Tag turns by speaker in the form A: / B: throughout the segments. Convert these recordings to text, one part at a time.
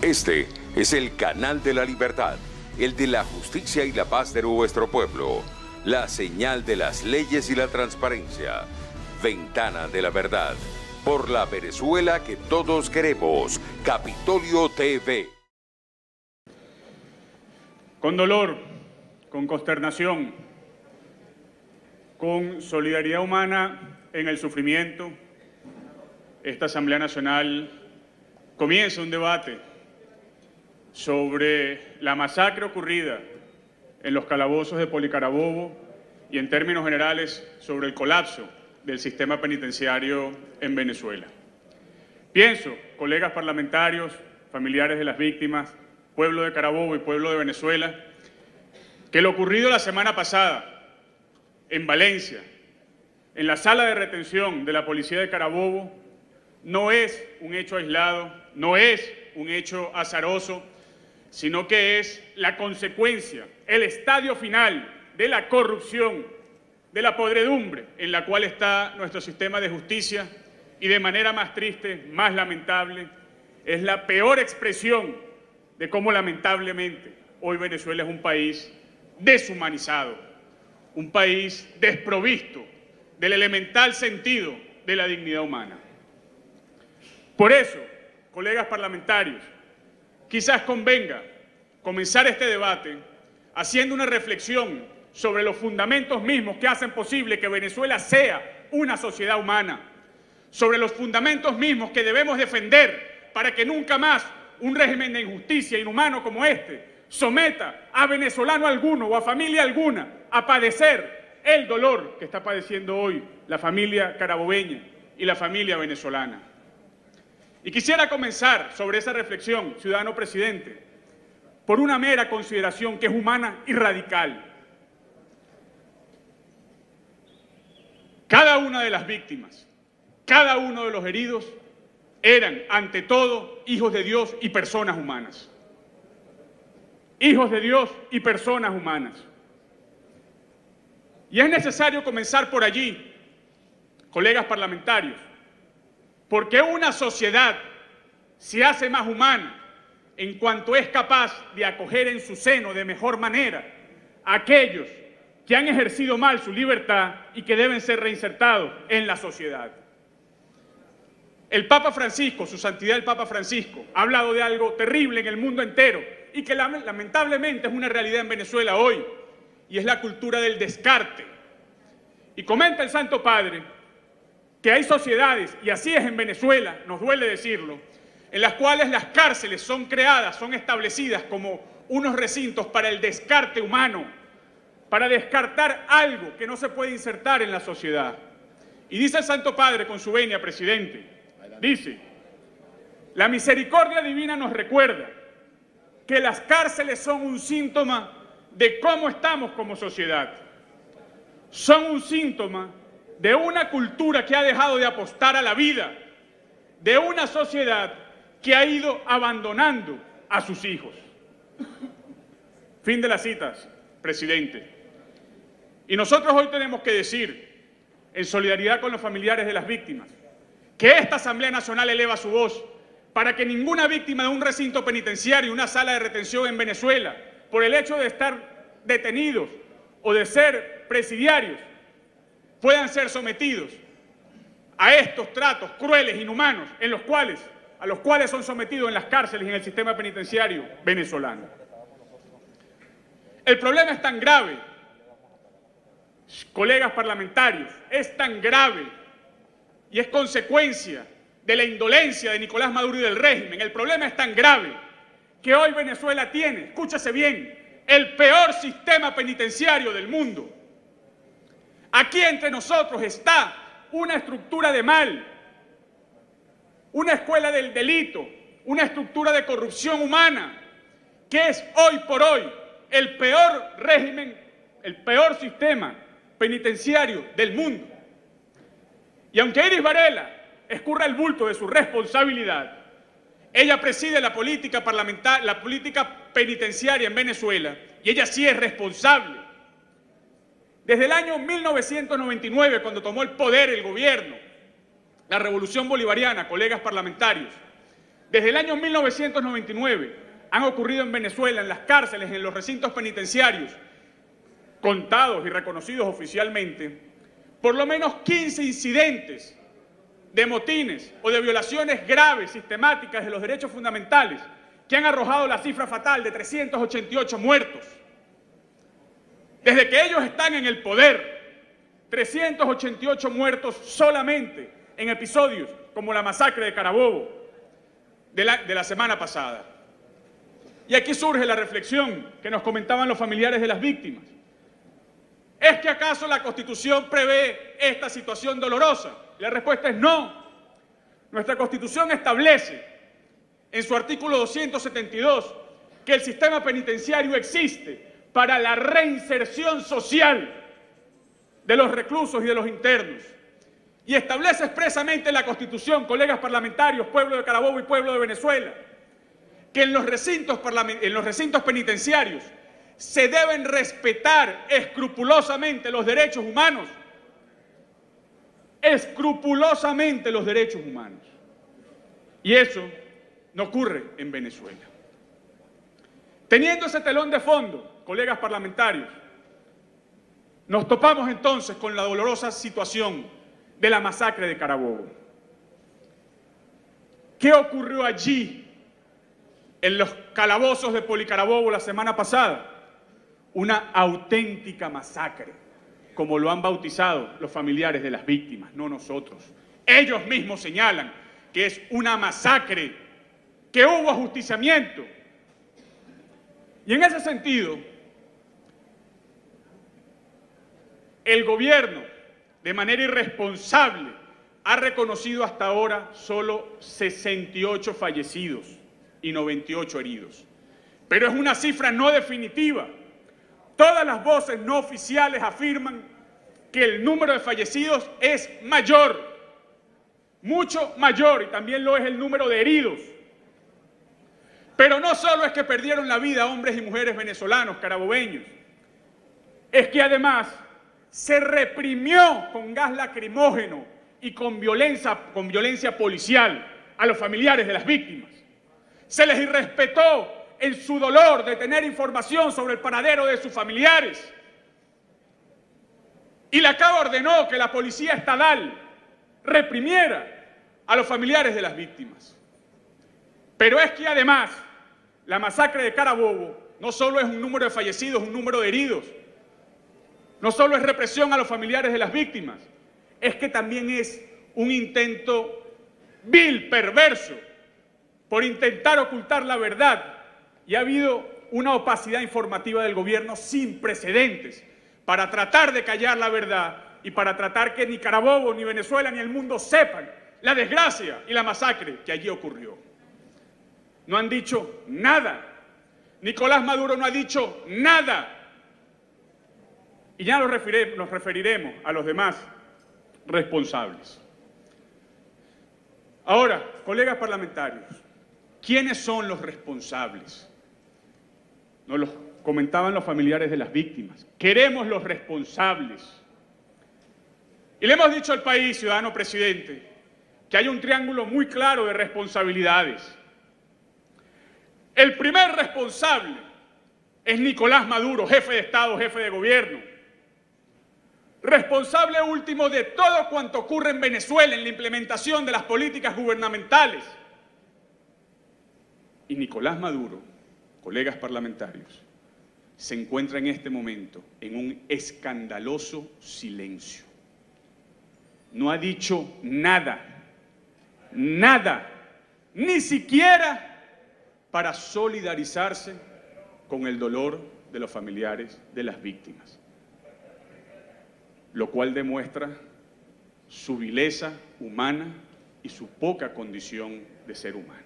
A: Este es el canal de la libertad, el de la justicia y la paz de nuestro pueblo, la señal de las leyes y la transparencia, Ventana de la Verdad, por la Venezuela que todos queremos, Capitolio TV.
B: Con dolor, con consternación, con solidaridad humana en el sufrimiento, esta Asamblea Nacional comienza un debate sobre la masacre ocurrida en los calabozos de Policarabobo y, en términos generales, sobre el colapso del sistema penitenciario en Venezuela. Pienso, colegas parlamentarios, familiares de las víctimas, pueblo de Carabobo y pueblo de Venezuela, que lo ocurrido la semana pasada en Valencia, en la sala de retención de la policía de Carabobo, no es un hecho aislado, no es un hecho azaroso, sino que es la consecuencia, el estadio final de la corrupción, de la podredumbre en la cual está nuestro sistema de justicia y, de manera más triste, más lamentable, es la peor expresión de cómo lamentablemente hoy Venezuela es un país deshumanizado, un país desprovisto del elemental sentido de la dignidad humana. Por eso, colegas parlamentarios, quizás convenga comenzar este debate haciendo una reflexión sobre los fundamentos mismos que hacen posible que Venezuela sea una sociedad humana, sobre los fundamentos mismos que debemos defender para que nunca más un régimen de injusticia inhumano como este someta a venezolano alguno o a familia alguna a padecer el dolor que está padeciendo hoy la familia carabobeña y la familia venezolana. Y quisiera comenzar sobre esa reflexión, ciudadano presidente, por una mera consideración que es humana y radical. Cada una de las víctimas, cada uno de los heridos eran, ante todo, hijos de Dios y personas humanas. Hijos de Dios y personas humanas. Y es necesario comenzar por allí, colegas parlamentarios, porque una sociedad se hace más humana en cuanto es capaz de acoger en su seno de mejor manera a aquellos que han ejercido mal su libertad y que deben ser reinsertados en la sociedad. El Papa Francisco, su santidad el Papa Francisco, ha hablado de algo terrible en el mundo entero y que lamentablemente es una realidad en Venezuela hoy, y es la cultura del descarte. Y comenta el Santo Padre que hay sociedades, y así es en Venezuela, nos duele decirlo, en las cuales las cárceles son creadas, son establecidas como unos recintos para el descarte humano, para descartar algo que no se puede insertar en la sociedad. Y dice el Santo Padre con su venia, presidente, dice: la misericordia divina nos recuerda que las cárceles son un síntoma de cómo estamos como sociedad. Son un síntoma de una cultura que ha dejado de apostar a la vida, de una sociedad que ha ido abandonando a sus hijos. Fin de las citas, presidente. Y nosotros hoy tenemos que decir, en solidaridad con los familiares de las víctimas, que esta Asamblea Nacional eleva su voz para que ninguna víctima de un recinto penitenciario, una sala de retención en Venezuela, por el hecho de estar detenidos o de ser presidiarios, puedan ser sometidos a estos tratos crueles, inhumanos, a los cuales son sometidos en las cárceles y en el sistema penitenciario venezolano. El problema es tan grave, colegas parlamentarios, es tan grave y es consecuencia de la indolencia de Nicolás Maduro y del régimen. El problema es tan grave que hoy Venezuela tiene, escúchese bien, el peor sistema penitenciario del mundo. Aquí entre nosotros está una estructura de mal, una escuela del delito, una estructura de corrupción humana, que es hoy por hoy el peor régimen, el peor sistema penitenciario del mundo. Y aunque Iris Varela escurra el bulto de su responsabilidad, ella preside la política penitenciaria en Venezuela y ella sí es responsable. Desde el año 1999, cuando tomó el poder el gobierno, la revolución bolivariana, colegas parlamentarios, Desde el año 1999 han ocurrido en Venezuela, en las cárceles, en los recintos penitenciarios, contados y reconocidos oficialmente, por lo menos 15 incidentes de motines o de violaciones graves, sistemáticas de los derechos fundamentales, que han arrojado la cifra fatal de 388 muertos. Desde que ellos están en el poder, 388 muertos solamente en episodios como la masacre de Carabobo de la semana pasada. Y aquí surge la reflexión que nos comentaban los familiares de las víctimas. ¿Es que acaso la Constitución prevé esta situación dolorosa? Y la respuesta es no. Nuestra Constitución establece en su artículo 272 que el sistema penitenciario existe para la reinserción social de los reclusos y de los internos. Y establece expresamente la Constitución, colegas parlamentarios, pueblo de Carabobo y pueblo de Venezuela, que en los recintos penitenciarios se deben respetar escrupulosamente los derechos humanos. Escrupulosamente los derechos humanos. Y eso no ocurre en Venezuela. Teniendo ese telón de fondo, colegas parlamentarios, nos topamos entonces con la dolorosa situación de la masacre de Carabobo. ¿Qué ocurrió allí en los calabozos de Policarabobo la semana pasada? Una auténtica masacre, como lo han bautizado los familiares de las víctimas, no nosotros. Ellos mismos señalan que es una masacre, que hubo ajusticiamiento. Y en ese sentido, el gobierno, de manera irresponsable, ha reconocido hasta ahora solo 68 fallecidos y 98 heridos. Pero es una cifra no definitiva. Todas las voces no oficiales afirman que el número de fallecidos es mayor, mucho mayor, y también lo es el número de heridos. Pero no solo es que perdieron la vida hombres y mujeres venezolanos, carabobeños, es que además se reprimió con gas lacrimógeno y con violencia policial a los familiares de las víctimas. Se les irrespetó en su dolor de tener información sobre el paradero de sus familiares. Y la CABA ordenó que la policía estatal reprimiera a los familiares de las víctimas. Pero es que además la masacre de Carabobo no solo es un número de fallecidos, un número de heridos, no solo es represión a los familiares de las víctimas, es que también es un intento vil, perverso, por intentar ocultar la verdad. Y ha habido una opacidad informativa del gobierno sin precedentes para tratar de callar la verdad y para tratar que ni Carabobo, ni Venezuela, ni el mundo sepan la desgracia y la masacre que allí ocurrió. No han dicho nada. Nicolás Maduro no ha dicho nada. Y ya nos referiremos a los demás responsables. Ahora, colegas parlamentarios, ¿quiénes son los responsables? Nos los comentaban los familiares de las víctimas. Queremos los responsables. Y le hemos dicho al país, ciudadano presidente, que hay un triángulo muy claro de responsabilidades. El primer responsable es Nicolás Maduro, jefe de Estado, jefe de gobierno. Responsable último de todo cuanto ocurre en Venezuela en la implementación de las políticas gubernamentales. Y Nicolás Maduro, colegas parlamentarios, se encuentra en este momento en un escandaloso silencio. No ha dicho nada, nada, ni siquiera para solidarizarse con el dolor de los familiares de las víctimas, lo cual demuestra su vileza humana y su poca condición de ser humano.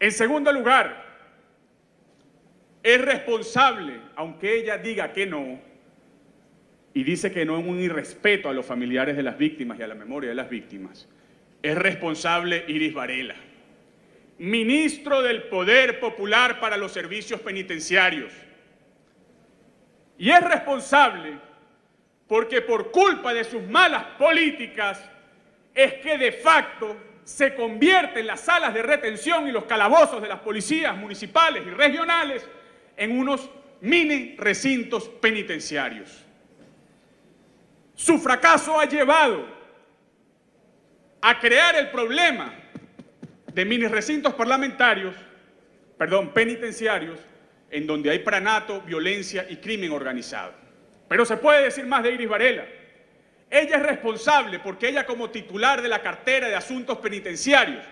B: En segundo lugar, es responsable, aunque ella diga que no, y dice que no es un irrespeto a los familiares de las víctimas y a la memoria de las víctimas, es responsable Iris Varela, ministro del Poder Popular para los Servicios Penitenciarios. Y es responsable porque por culpa de sus malas políticas es que de facto se convierten las salas de retención y los calabozos de las policías municipales y regionales en unos mini recintos penitenciarios. Su fracaso ha llevado a crear el problema de mini recintos penitenciarios, en donde hay pranato, violencia y crimen organizado. Pero se puede decir más de Iris Varela. Ella es responsable porque ella, como titular de la cartera de Asuntos Penitenciarios,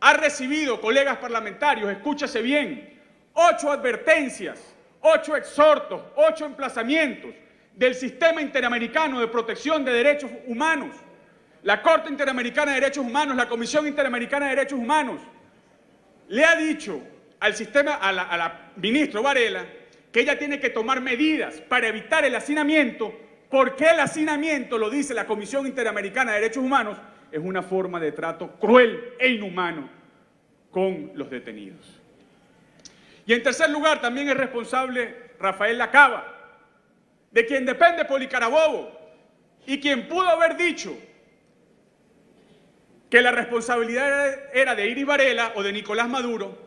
B: ha recibido, colegas parlamentarios, escúchase bien, 8 advertencias, 8 exhortos, 8 emplazamientos del Sistema Interamericano de Protección de Derechos Humanos, la Corte Interamericana de Derechos Humanos, la Comisión Interamericana de Derechos Humanos. Le ha dicho a la ministra Varela que ella tiene que tomar medidas para evitar el hacinamiento, porque el hacinamiento, lo dice la Comisión Interamericana de Derechos Humanos, es una forma de trato cruel e inhumano con los detenidos. Y en tercer lugar, también es responsable Rafael Lacaba, de quien depende Poli Carabobo, y quien pudo haber dicho que la responsabilidad era de Iris Varela o de Nicolás Maduro,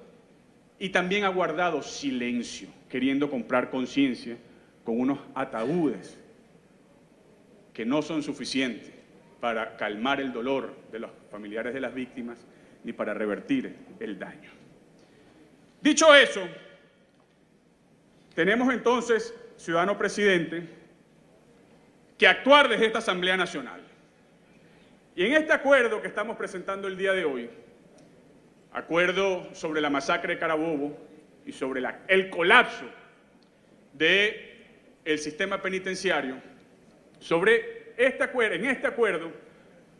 B: y también ha guardado silencio, queriendo comprar conciencia con unos ataúdes que no son suficientes para calmar el dolor de los familiares de las víctimas ni para revertir el daño. Dicho eso, tenemos entonces, ciudadano presidente, que actuar desde esta Asamblea Nacional. Y en este acuerdo que estamos presentando el día de hoy, acuerdo sobre la masacre de Carabobo y sobre el colapso del sistema penitenciario, en este acuerdo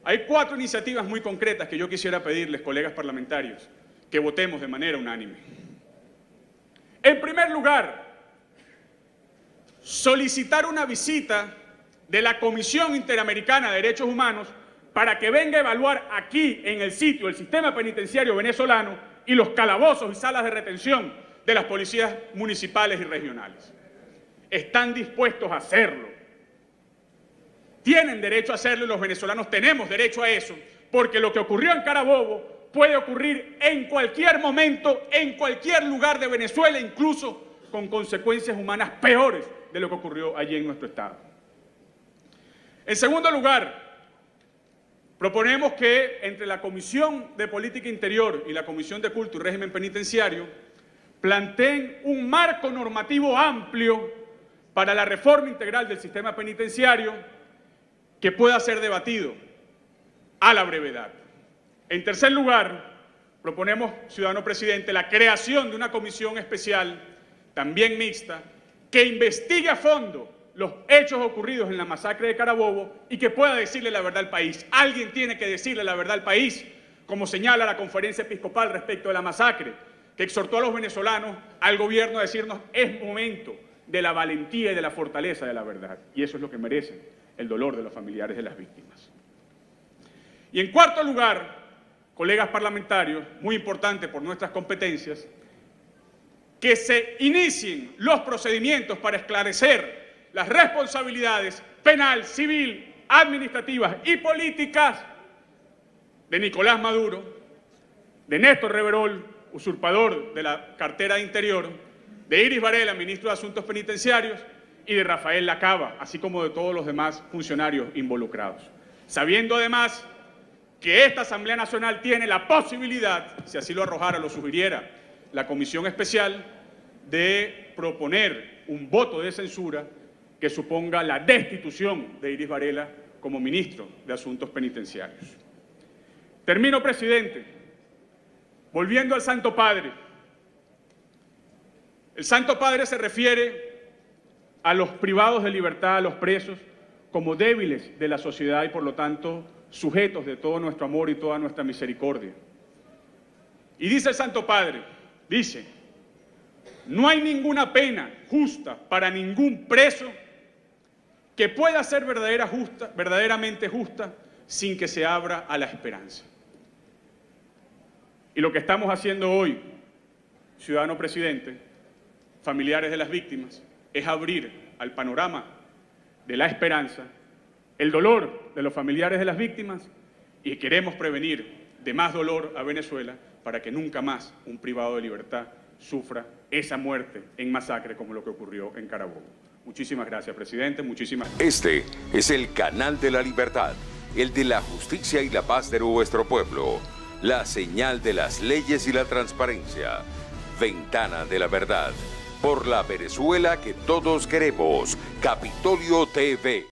B: hay 4 iniciativas muy concretas que yo quisiera pedirles, colegas parlamentarios, que votemos de manera unánime. En primer lugar, solicitar una visita de la Comisión Interamericana de Derechos Humanos para que venga a evaluar aquí, en el sitio, el sistema penitenciario venezolano y los calabozos y salas de retención de las policías municipales y regionales. Están dispuestos a hacerlo. Tienen derecho a hacerlo y los venezolanos tenemos derecho a eso, porque lo que ocurrió en Carabobo puede ocurrir en cualquier momento, en cualquier lugar de Venezuela, incluso con consecuencias humanas peores de lo que ocurrió allí en nuestro estado. En segundo lugar, proponemos que entre la Comisión de Política Interior y la Comisión de Culto y Régimen Penitenciario planteen un marco normativo amplio para la reforma integral del sistema penitenciario que pueda ser debatido a la brevedad. En tercer lugar, proponemos, ciudadano presidente, la creación de una comisión especial, también mixta, que investigue a fondo los hechos ocurridos en la masacre de Carabobo y que pueda decirle la verdad al país. Alguien tiene que decirle la verdad al país, como señala la Conferencia Episcopal respecto de la masacre, que exhortó a los venezolanos, al gobierno, a decirnos: es momento de la valentía y de la fortaleza de la verdad. Y eso es lo que merece el dolor de los familiares de las víctimas. Y en cuarto lugar, colegas parlamentarios, muy importante por nuestras competencias, que se inicien los procedimientos para esclarecer las responsabilidades penal, civil, administrativas y políticas de Nicolás Maduro, de Néstor Reverol, usurpador de la cartera de Interior, de Iris Varela, ministro de Asuntos Penitenciarios, y de Rafael Lacaba, así como de todos los demás funcionarios involucrados. Sabiendo además que esta Asamblea Nacional tiene la posibilidad, si así lo arrojara, lo sugiriera la Comisión Especial, de proponer un voto de censura que suponga la destitución de Iris Varela como ministro de Asuntos Penitenciarios. Termino, presidente, volviendo al Santo Padre. El Santo Padre se refiere a los privados de libertad, a los presos, como débiles de la sociedad y por lo tanto sujetos de todo nuestro amor y toda nuestra misericordia. Y dice el Santo Padre, dice: no hay ninguna pena justa para ningún preso que pueda ser verdaderamente justa sin que se abra a la esperanza. Y lo que estamos haciendo hoy, ciudadano presidente, familiares de las víctimas, es abrir al panorama de la esperanza el dolor de los familiares de las víctimas y queremos prevenir de más dolor a Venezuela para que nunca más un privado de libertad sufra esa muerte en masacre como lo que ocurrió en Carabobo. Muchísimas gracias, presidente. Muchísimas gracias.
A: Este es el canal de la libertad, el de la justicia y la paz de nuestro pueblo. La señal de las leyes y la transparencia. Ventana de la verdad. Por la Venezuela que todos queremos. Capitolio TV.